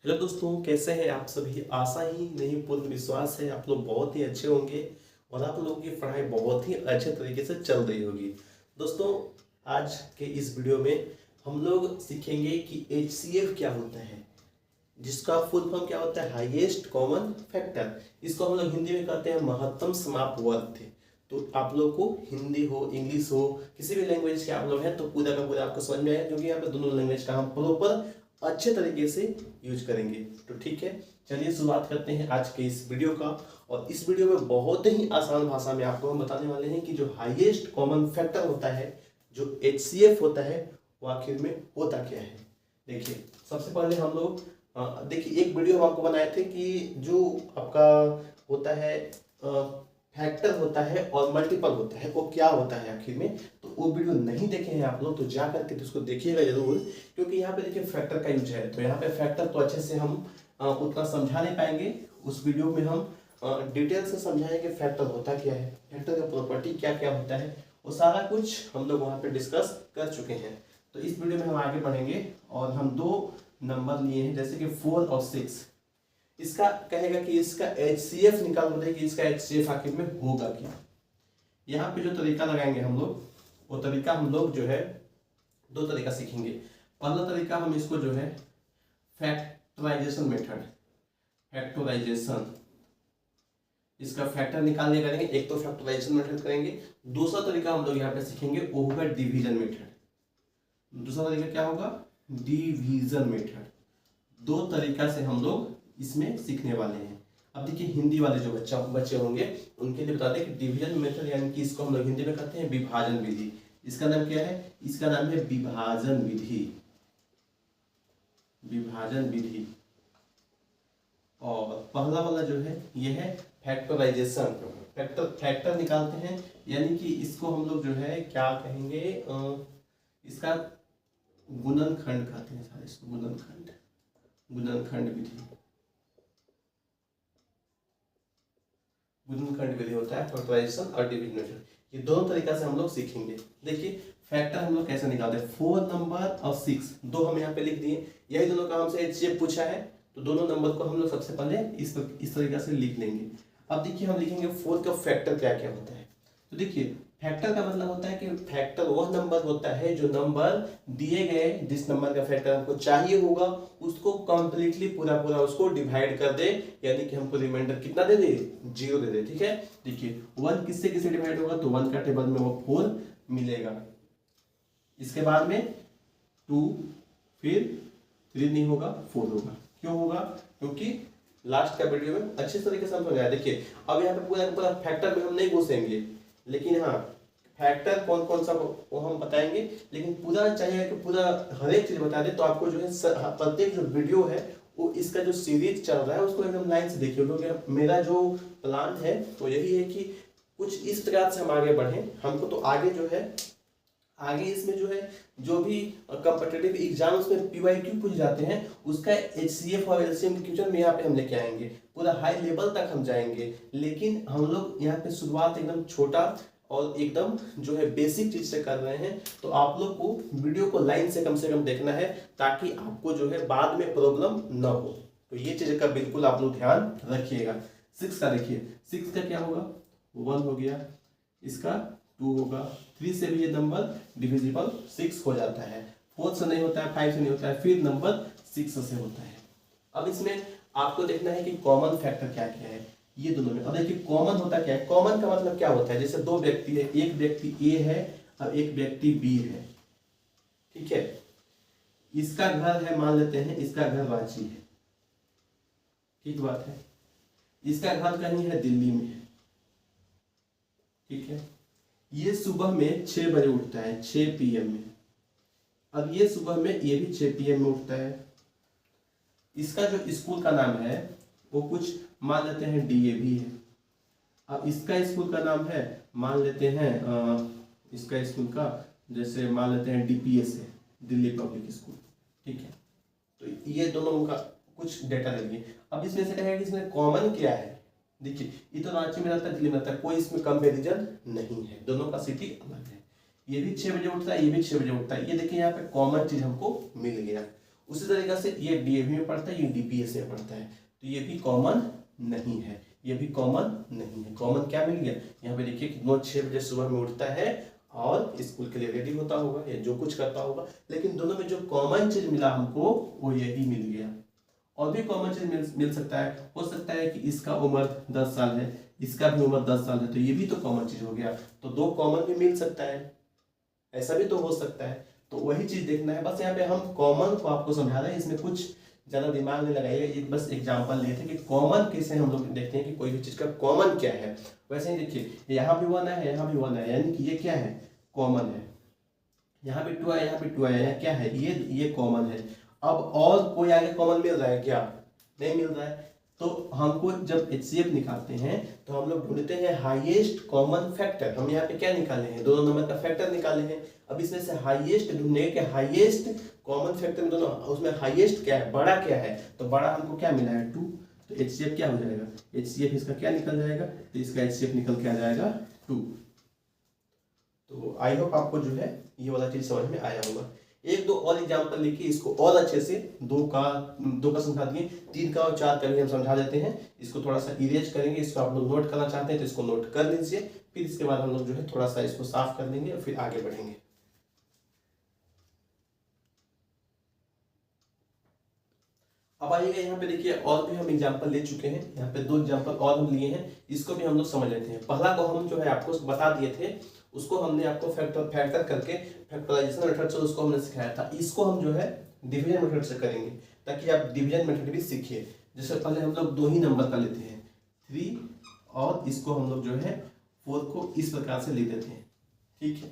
Hello दोस्तों, कैसे हैं आप सभी। आशा ही नहीं पूर्ण विश्वास है आप लोग बहुत ही अच्छे होंगे और आप लोगों की पढ़ाई बहुत ही अच्छे तरीके से चल रही होगी। दोस्तों, आज के इस वीडियो में हम लोग सीखेंगे कि HCF क्या होता है, जिसका फुल फॉर्म क्या होता है, हाईएस्ट कॉमन फैक्टर। इसको हम लोग हिंदी में कहते हैं महत्तम समाप्त वर्ग। तो आप लोग को हिंदी हो, इंग्लिश हो, किसी भी लैंग्वेज के आप लोग हैं तो पूरा का पूरा आपको समझ में आएगा, क्योंकि यहाँ पे दोनों लैंग्वेज का हम प्रॉपर अच्छे तरीके से यूज करेंगे। तो ठीक है, चलिए शुरुआत करते हैं आज के इस वीडियो का। और इस वीडियो में बहुत ही आसान भाषा में आपको हम बताने वाले हैं कि जो हाईएस्ट कॉमन फैक्टर होता है, जो HCF होता है, वो आखिर में होता क्या है। देखिए, सबसे पहले हम लोग देखिए एक वीडियो हम आपको बनाए थे कि जो आपका होता है फैक्टर होता है और मल्टीपल होता है, वो क्या होता है आखिर में। तो वो वीडियो नहीं देखे हैं आप लोग तो जा करके तो उसको देखिएगा जरूर, क्योंकि यहाँ पे देखिए फैक्टर का यूज है। तो यहाँ पे फैक्टर तो अच्छे से हम उतना समझा नहीं पाएंगे। उस वीडियो में हम डिटेल से समझाएंगे कि फैक्टर होता क्या है, फैक्टर का प्रॉपर्टी क्या क्या होता है, वो सारा कुछ हम लोग वहाँ पे डिस्कस कर चुके हैं। तो इस वीडियो में हम आगे बढ़ेंगे और हम दो नंबर लिए हैं, जैसे कि 4 और 6। इसका कहेगा कि इसका HCF निकाल बताइए कि इसका HCF आखिर में होगा क्या। यहाँ पे जो तरीका लगाएंगे हम लोग, वो तरीका हम लोग जो है दो तरीका सीखेंगे। पहला तरीका हम इसको जो है फैक्टराइजेशन मेथड, फैक्टराइजेशन, इसका फैक्टर निकालने करेंगे। एक तो फैक्टराइजेशन मेथड करेंगे, दूसरा तरीका हम लोग यहाँ पे सीखेंगे वो होगा डिवीजन मेथड। दूसरा तरीका क्या होगा, डिवीजन मेथड। दो तरीका से हम लोग इसमें सीखने वाले हैं। अब देखिए हिंदी वाले जो बच्चे होंगे उनके लिए बता दें कि डिवीजन मेथड यानी कि इसको हम लोग हिंदी में कहते हैं विभाजन विधि। इसका नाम क्या है, इसका नाम है विभाजन विधि, विभाजन विधि। और पहला वाला जो है ये है फैक्टराइजेशन, फैक्टर निकालते हैं, यानी कि इसको हम लोग जो है क्या कहेंगे, इसका गुणनखंड कहते हैं सारे, इसको गुणनखंड, गुणनखंड विधि, गुणनखंड विधि होता है फैक्टराइजेशन और डिवीजन मेथड। ये दोनों तरीका से हम लोग सीखेंगे। देखिए फैक्टर हम लोग कैसे निकालते हैं, 4 नंबर और 6 दो हम यहाँ पे लिख दिए। यही दोनों का हमसे HCF पूछा है, तो दोनों नंबर को हम लोग सबसे पहले इस तरीका से लिख लेंगे। अब देखिए हम लिखेंगे 4 का फैक्टर क्या क्या होता है। तो देखिए फैक्टर का मतलब होता है कि फैक्टर वह नंबर होता है जो नंबर दिए गए, जिस नंबर का फैक्टर हमको चाहिए होगा उसको कंप्लीटली पूरा पूरा उसको डिवाइड कर दे, यानी कि हमको रिमाइंडर कितना दे दे, 0 दे दे। ठीक है, देखिए 1 किससे किससे डिवाइड होगा, तो 1 का टेबल में वो 4 मिलेगा। इसके बाद में 2, फिर 3 नहीं होगा 4 होगा। क्यों होगा, क्योंकि लास्ट का वीडियो में अच्छे तरीके से हम समझाया। देखिए अब यहाँ पे पूरा पूरा फैक्टर में हम नहीं घुसेंगे, लेकिन हाँ फैक्टर कौन कौन सा वो हम बताएंगे, लेकिन पूरा चाहिए कि पूरा हर एक चीज बता दे। तो आपको जो है प्रत्येक जो वीडियो है वो इसका जो सीरीज चल रहा है उसको एकदम लाइन से देखिए, क्योंकि मेरा जो प्लान है वो यही है कि कुछ इस प्रकार से हम आगे बढ़े। हमको तो आगे जो है, आगे इसमें जो है जो भी कॉम्पिटिटिव एग्जाम्स में PYQ पूछ जाते हैं उसका HCF और LCM के क्वेश्चन में यहाँ पे हम लेके आएंगे, पूरा हाई लेवल तक हम जाएंगे। लेकिन हम लोग यहाँ पे शुरुआत एकदम छोटा और एकदम जो है बेसिक चीज से कर रहे हैं। तो आप लोग को वीडियो को लाइन से कम देखना है, ताकि आपको जो है बाद में प्रॉब्लम न हो। तो ये चीज का बिल्कुल आप लोग ध्यान रखिएगा। 6 का देखिए, 6 का क्या होगा, 1 हो गया, इसका 2 होगा, 3 से भी ये नंबर डिविजिबल 6 हो जाता है, 4 से नहीं होता है, 5 से नहीं होता है, फिर नंबर 6 से होता है। अब इसमें आपको देखना है कि कॉमन फैक्टर क्या क्या है ये दोनों में। अब देखिए कॉमन होता क्या है, कॉमन का मतलब क्या होता है, जैसे दो व्यक्ति है, एक व्यक्ति A है और एक व्यक्ति B है। ठीक है, इसका घर है, मान लेते हैं इसका घर रांची है, ठीक बात है, इसका घर कहीं है दिल्ली में है। ठीक है, ये सुबह में 6 बजे उठता है, 6 PM में। अब ये सुबह में ये भी 6 PM में उठता है। इसका जो स्कूल का नाम है वो कुछ मान लेते हैं DAV है। अब इसका स्कूल का नाम है, मान लेते हैं इसका स्कूल का जैसे मान लेते हैं DPS है, दिल्ली पब्लिक स्कूल। ठीक है, तो ये दोनों का कुछ डेटा ले लिए। अब इसमें से कहेगा कि इसमें कॉमन क्या है। देखिए ये तो रांची में रहता है, दिल्ली में रहता है, कोई इसमें कंपैरिजन नहीं है, दोनों का सिटी अलग है। ये भी 6 बजे उठता है, ये भी 6 बजे उठता है। ये देखिए यहाँ पे कॉमन चीज हमको मिल गया। उसी तरीके से ये डीएवी में पड़ता है, ये डीपीएस में पड़ता है, तो ये भी कॉमन नहीं है, ये भी कॉमन नहीं है। कॉमन क्या मिल गया यहाँ पे देखिए कि नोट 6 बजे सुबह में उठता है और स्कूल के लिए रेडी होता होगा या जो कुछ करता होगा, लेकिन दोनों में जो कॉमन चीज मिला हमको वो यही मिल गया। और भी कॉमन चीज मिल सकता है, हो सकता है कि इसका उम्र 10 साल है, इसका भी उम्र 10 साल है, तो ये भी तो कॉमन चीज हो गया। तो दो कॉमन भी मिल सकता है, ऐसा भी तो हो सकता है। तो वही चीज देखना है, बस यहाँ पे हम कॉमन को आपको समझा रहे हैं, इसमें कुछ ज्यादा दिमाग नहीं लगाइएगा, एक बस एग्जांपल लेते हैं कि कॉमन कैसे हम लोग देखते हैं कि कोई भी चीज का कॉमन क्या है। वैसे ही देखिए यहाँ भी 1 है, यहाँ भी 1 है, यानी कि ये क्या है कॉमन है। यहाँ पे 2 है, यहाँ पे 2 है, यहाँ क्या है ये कॉमन है। अब और कोई आगे कॉमन मिल रहा है क्या? नहीं मिल रहा है। तो हमको जब HCF निकालते हैं तो हम लोग ढूंढते हैं हाईएस्ट कॉमन फैक्टर। हम यहाँ पे क्या निकाले हैं? दोनों नंबर का फैक्टर निकाले हैं। अब इसमें से हाईएस्ट ढूंढने के हाईएस्ट कॉमन फैक्टर में दोनों, उसमें हाईएस्ट क्या है, बड़ा क्या है? तो बड़ा हमको क्या मिला है 2, तो HCF क्या हो जाएगा? HCF इसका क्या निकल जाएगा? तो इसका HCF निकल के आ जाएगा 2। तो आई होप आपको जो है ये वाला चीज समझ में आया होगा। एक दो और एग्जांपल लिखिए, इसको और अच्छे से दो का समझा दिए, 3 का और 4 का भी हम समझा देते हैं। इसको थोड़ा सा इरेज करेंगे, इसको आप लोग नोट करना चाहते हैं तो इसको नोट कर लीजिए, फिर इसके बाद हम लोग जो है थोड़ा सा इसको साफ कर देंगे और फिर आगे बढ़ेंगे। अब आइएगा यहाँ पे देखिए, और भी हम एग्जांपल ले चुके हैं, यहाँ पे 2 एग्जांपल और हम लिए हैं, इसको भी हम लोग समझ लेते हैं। पहला को हम जो है आपको बता दिए थे, उसको हमने आपको फैक्टर करके फैक्टराइजेशन मेथड से उसको हमने सिखाया था। इसको हम जो है डिवीजन मेथड से करेंगे ताकि आप डिवीजन मेथड भी सीखिए। जैसे पहले हम लोग 2 ही नंबर का लेते हैं 3, और इसको हम लोग जो है 4 को इस प्रकार से लिख देते हैं, ठीक है।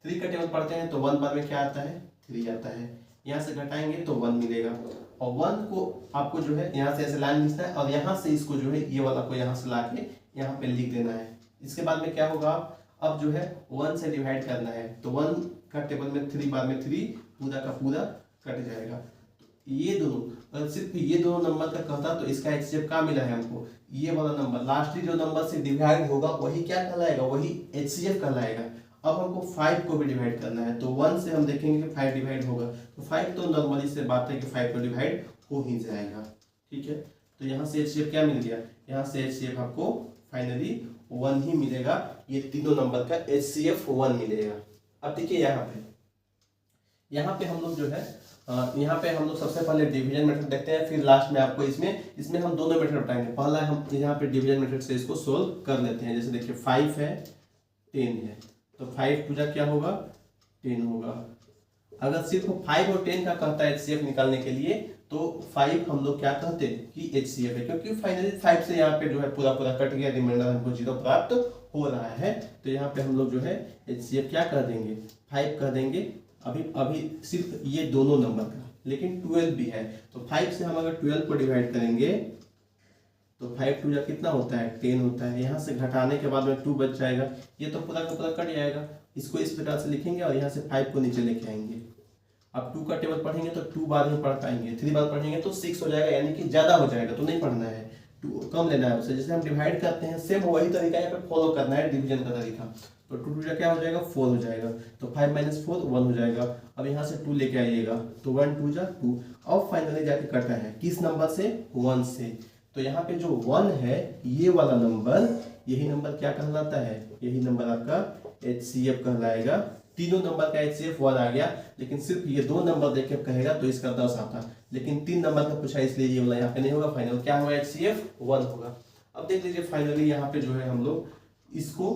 3 का टेबल पढ़ते हैं तो 1 बार में क्या आता है 3 आता है, यहाँ से घटाएंगे तो 1 मिलेगा, और 1 को आपको जो है यहाँ से ऐसे लाइन लिखना है और यहाँ से इसको जो है ये वाला को यहाँ से ला के यहाँ पे लिख देना है। इसके बाद में क्या होगा, अब जो है 1 से डिवाइड करना है, तो 1 का टेबल में 3 बार में 3 पूरा का पूरा कट जाएगा। तो ये दोनों, अगर सिर्फ ये दोनों नंबर का कहता तो इसका HCF क्या मिला है हमको, ये वाला नंबर लास्टली जो नंबर से डिवाइड होगा वही क्या कहलाएगा, वही HCF कहलाएगा। अब हमको 5 को भी डिवाइड करना है, तो 1 से हम देखेंगे कि 5 डिवाइड होगा, तो 5 तो नॉर्मली से बात है कि 5 को डिवाइड हो ही जाएगा, ठीक है। तो यहाँ से HCF क्या मिल गया, यहाँ से HCF आपको फाइनली 1 ही मिलेगा, ये तीनों नंबर का HCF 1 मिलेगा। अब देखिए यहाँ पे हम लोग जो है यहाँ पे हम लोग सबसे पहले डिवीजन मेथड देखते हैं, फिर लास्ट में आपको इसमें हम दोनों मेथड बताएंगे। पहला हम यहाँ पे डिवीजन मेथड से इसको सोल्व कर लेते हैं। जैसे देखिए 5 है 10 है, तो 5 पूजा क्या होगा 10 होगा। अगर सिर्फ 5 और 10 का कहता है HCF निकालने के लिए, तो 5 हम लोग क्या कहते हैं कि HCF है, क्योंकि फाइनली 5 से यहाँ पे जो है पूरा कट गया, रिमाइंडर हमको 0 प्राप्त हो रहा है। तो यहाँ पे हम लोग जो है HCF क्या कर देंगे 5 कर देंगे। अभी सिर्फ ये दोनों नंबर का, लेकिन 12 भी है, तो 5 से हम अगर 12 को डिवाइड करेंगे तो 5 2 कितना होता है 10 होता है। यहाँ से घटाने के बाद में 2 बच जाएगा, ये तो पूरा का पूरा कट जाएगा। इसको इस प्रकार से लिखेंगे और यहाँ से 5 को नीचे लेके आएंगे। अब 2 का टेबल पढ़ेंगे तो 2 बार ही पढ़ पाएंगे, 3 बार पढ़ेंगे तो 6 हो जाएगा, यानी कि ज्यादा हो जाएगा, तो नहीं पढ़ना है, 2 कम लेना है उससे। जैसे हम डिवाइड करते हैं सेम वही तरीका यहाँ पे फॉलो करना है, डिवीजन का तरीका। तो 2 2 क्या हो जाएगा 4 हो जाएगा, तो 5 - 4 1 हो जाएगा। अब यहाँ से 2 लेके आइएगा तो 1 2 2, और फाइनली जाके कटा है किस नंबर से 1 से। तो यहाँ पे जो 1 है ये वाला नंबर, यही नंबर क्या कहलाता है, यही नंबर आपका HCF कहलाएगा। तीनों नंबर का HCF 1 आ गया, लेकिन सिर्फ ये 2 नंबर देख के कहेगा तो इसका 10 आता, लेकिन 3 नंबर का पूछा इसलिए ये वाला यहाँ पे नहीं होगा। फाइनल क्या होगा HCF 1 होगा। अब देख लीजिए फाइनली यहाँ पे जो है हम लोग इसको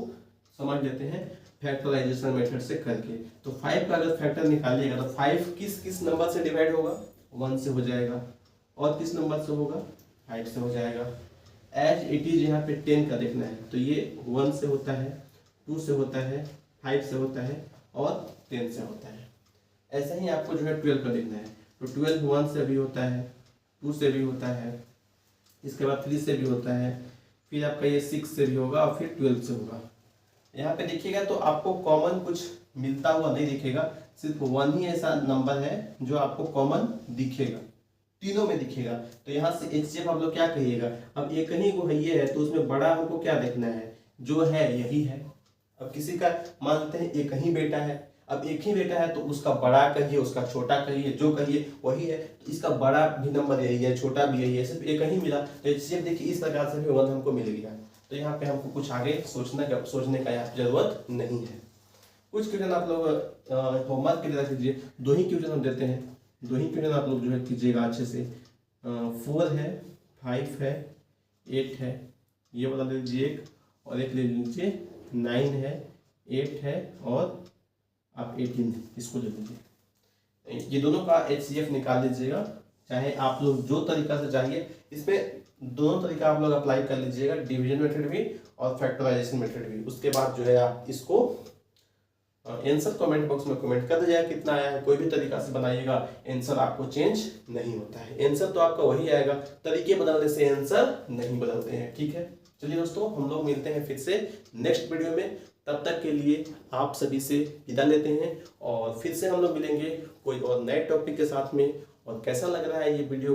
समझ लेते हैं फैक्टराइजेशन मेथड से करके। तो 5 का अगर फैक्टर निकालिएगा तो 5 किस नंबर से डिवाइड होगा 1 से हो जाएगा, और किस नंबर से होगा 5 से हो जाएगा। एज इट इज यहाँ पे 10 का देखना है, तो ये 1 से होता है, 2 से होता है, 5 से होता है और 10 से होता है। ऐसा ही आपको जो है 12 का देखना है, तो 12 1 से भी होता है, 2 से भी होता है, इसके बाद 3 से भी होता है, फिर आपका ये 6 से भी होगा और फिर 12 से होगा। यहाँ पे देखिएगा तो आपको कॉमन कुछ मिलता हुआ नहीं दिखेगा, सिर्फ 1 ही ऐसा नंबर है जो आपको कॉमन दिखेगा, तीनों में दिखेगा। तो यहाँ से HCF आप लोग क्या कहिएगा, अब एक ही को है ये है तो उसमें बड़ा हमको क्या देखना है, जो है यही है। अब किसी का मान लेते हैं एक ही बेटा है, अब एक ही बेटा है तो उसका बड़ा कहिए, उसका छोटा कहिए, जो कहिए वही है। तो इसका बड़ा भी नंबर यही है, छोटा भी यही है, सिर्फ एक ही मिला। तो एचसीएफ देखिए इस प्रकार से भी 1 हमको मिल गया। तो यहाँ पे हमको कुछ आगे सोचने का यहाँ जरूरत नहीं है। कुछ क्वेश्चन आप लोग होमवर्क के लिए रख लीजिए। 2 ही क्वेश्चन हम देते हैं, 2 ही क्वेश्चन आप लोग जो है कीजिएगा अच्छे से। 4 है, 5 है, 8 है, ये वाला ले लीजिए एक, और एक ले लीजिए 9 है, 8 है, और आप 18 इसको ले लीजिए। ये दोनों का HCF निकाल लीजिएगा, चाहे आप लोग जो तरीका से चाहिए। इसमें दोनों तरीका आप लोग अप्लाई कर लीजिएगा, डिवीजन मेथड भी और फैक्टराइजेशन मेथड भी। उसके बाद जो है आप इसको आंसर कमेंट बॉक्स में कमेंट कर दीजिएगा कितना आया है। कोई भी तरीका से बनाइएगा, आंसर आपको चेंज नहीं होता है, आंसर तो आपका वही आएगा, तरीके बदलने से आंसर नहीं बदलते हैं। ठीक है, चलिए दोस्तों, हम लोग मिलते हैं फिर से नेक्स्ट वीडियो में। तब तक के लिए आप सभी से विदा लेते हैं, और फिर से हम लोग मिलेंगे कोई और नए टॉपिक के साथ में। और कैसा लग रहा है ये वीडियो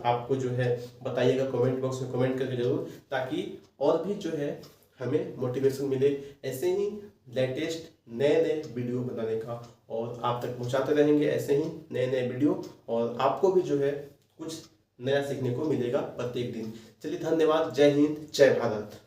आपको जो है बताइएगा कमेंट बॉक्स में कमेंट करके जरूर, ताकि और भी जो है हमें मोटिवेशन मिले ऐसे ही लेटेस्ट नए वीडियो बनाने का, और आप तक पहुंचाते रहेंगे ऐसे ही नए वीडियो, और आपको भी जो है कुछ नया सीखने को मिलेगा प्रत्येक दिन। चलिए, धन्यवाद, जय हिंद, जय भारत।